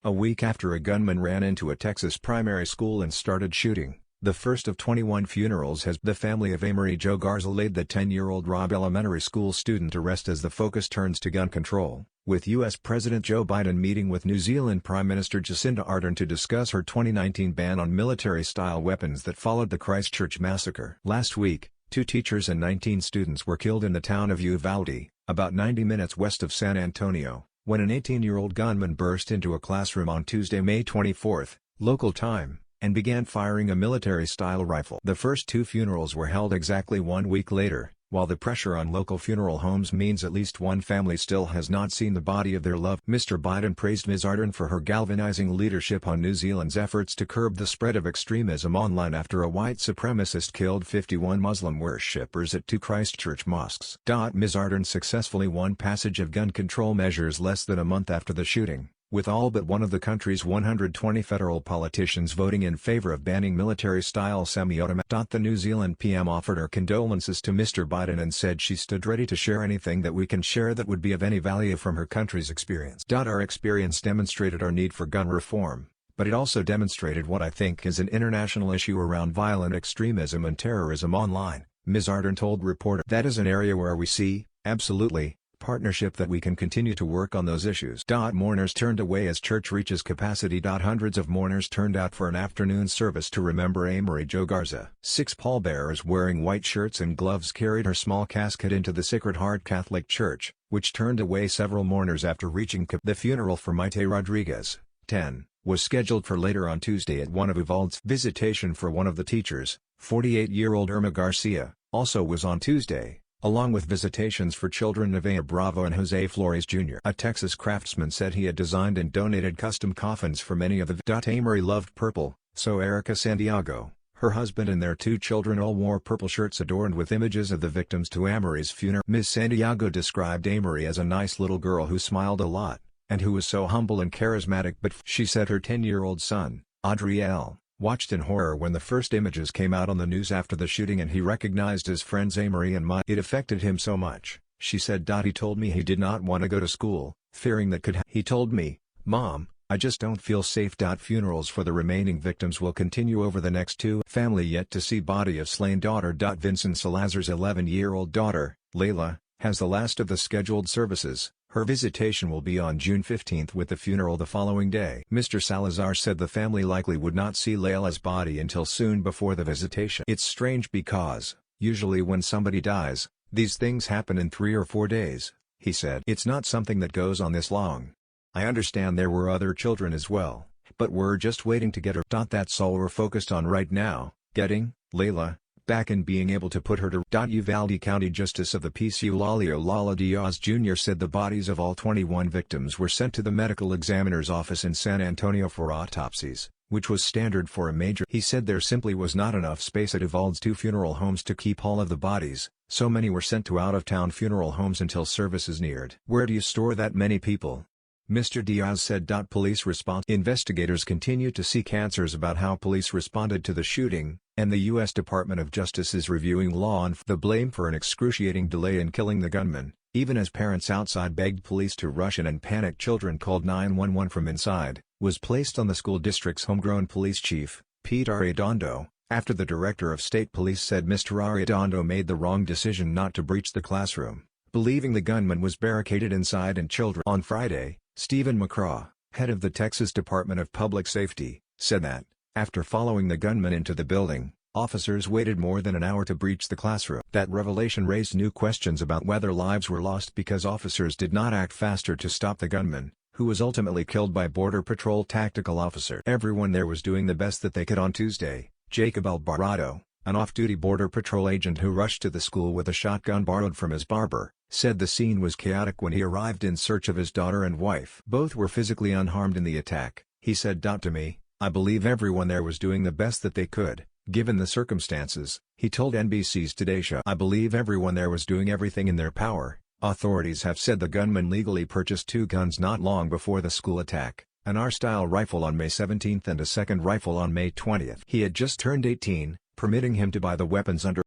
A week after a gunman ran into a Texas primary school and started shooting, the first of 21 funerals has the family of Amory Jo Garza laid the 10-year-old Robb Elementary School student to rest as the focus turns to gun control, with U.S. President Joe Biden meeting with New Zealand Prime Minister Jacinda Ardern to discuss her 2019 ban on military-style weapons that followed the Christchurch massacre. Last week, 2 teachers and 19 students were killed in the town of Uvalde, about 90 minutes west of San Antonio, when an 18-year-old gunman burst into a classroom on Tuesday, May 24, local time, and began firing a military-style rifle. The first 2 funerals were held exactly 1 week later, while the pressure on local funeral homes means at least one family still has not seen the body of their loved. Mr. Biden praised Ms. Ardern for her galvanizing leadership on New Zealand's efforts to curb the spread of extremism online after a white supremacist killed 51 Muslim worshippers at 2 Christchurch mosques. Ms. Ardern successfully won passage of gun control measures less than a month after the shooting, with all but one of the country's 120 federal politicians voting in favor of banning military-style semi-automatic. The New Zealand PM offered her condolences to Mr. Biden and said she stood ready to share anything that we can share that would be of any value from her country's experience. Our experience demonstrated our need for gun reform, but it also demonstrated what I think is an international issue around violent extremism and terrorism online, Ms. Ardern told reporters. That is an area where we see, absolutely, partnership that we can continue to work on those issues. Mourners turned away as church reaches capacity. Hundreds of mourners turned out for an afternoon service to remember Amory Jo Garza. 6 pallbearers wearing white shirts and gloves carried her small casket into the Sacred Heart Catholic Church, which turned away several mourners after reaching The funeral for Maite Rodriguez, 10, was scheduled for later on Tuesday at one of Uvalde's. Visitation for one of the teachers, 48-year-old Irma Garcia, also was on Tuesday, along with visitations for children Nevaeh Bravo and Jose Flores Jr. A Texas craftsman said he had designed and donated custom coffins for many of the Amory loved purple, so Erica Santiago, her husband and their 2 children all wore purple shirts adorned with images of the victims to Amory's funeral. Ms. Santiago described Amory as a nice little girl who smiled a lot, and who was so humble and charismatic, but she said her 10-year-old son, Adriel, watched in horror when the first images came out on the news after the shooting and he recognized his friends Amory and Mike. It affected him so much, she said. He told me he did not want to go to school, fearing that could He told me, "Mom, I just don't feel safe." Funerals for the remaining victims will continue over the next 2. Family yet to see body of slain daughter. Vincent Salazar's 11-year-old daughter, Layla, has the last of the scheduled services. Her visitation will be on June 15 with the funeral the following day. Mr. Salazar said the family likely would not see Layla's body until soon before the visitation. It's strange because, usually when somebody dies, these things happen in 3 or 4 days, he said. It's not something that goes on this long. I understand there were other children as well, but we're just waiting to get her. That's all we're focused on right now, getting Layla back and being able to put her to. Uvalde County Justice of the Peace Eulalio Lala Diaz Jr. said the bodies of all 21 victims were sent to the medical examiner's office in San Antonio for autopsies, which was standard for a major. He said there simply was not enough space at Uvalde's 2 funeral homes to keep all of the bodies, so many were sent to out-of-town funeral homes until services neared. Where do you store that many people? Mr. Diaz said. Police response. Investigators continue to seek answers about how police responded to the shooting, and the U.S. Department of Justice is reviewing law on the blame for an excruciating delay in killing the gunman, even as parents outside begged police to rush in and panicked children called 911 from inside, was placed on the school district's homegrown police chief, Pete Arredondo, after the director of state police said Mr. Arredondo made the wrong decision not to breach the classroom, believing the gunman was barricaded inside and children. On Friday, Stephen McCraw, head of the Texas Department of Public Safety, said that, after following the gunman into the building, officers waited more than an hour to breach the classroom. That revelation raised new questions about whether lives were lost because officers did not act faster to stop the gunman, who was ultimately killed by Border Patrol tactical officer. Everyone there was doing the best that they could. On Tuesday, Jacob Alvarado, an off-duty Border Patrol agent who rushed to the school with a shotgun borrowed from his barber, said the scene was chaotic when he arrived in search of his daughter and wife. Both were physically unharmed in the attack, he said. To me, I believe everyone there was doing the best that they could, given the circumstances, he told NBC's Today Show. I believe everyone there was doing everything in their power. Authorities have said the gunman legally purchased 2 guns not long before the school attack, an R-style rifle on May 17 and a second rifle on May 20. He had just turned 18, permitting him to buy the weapons under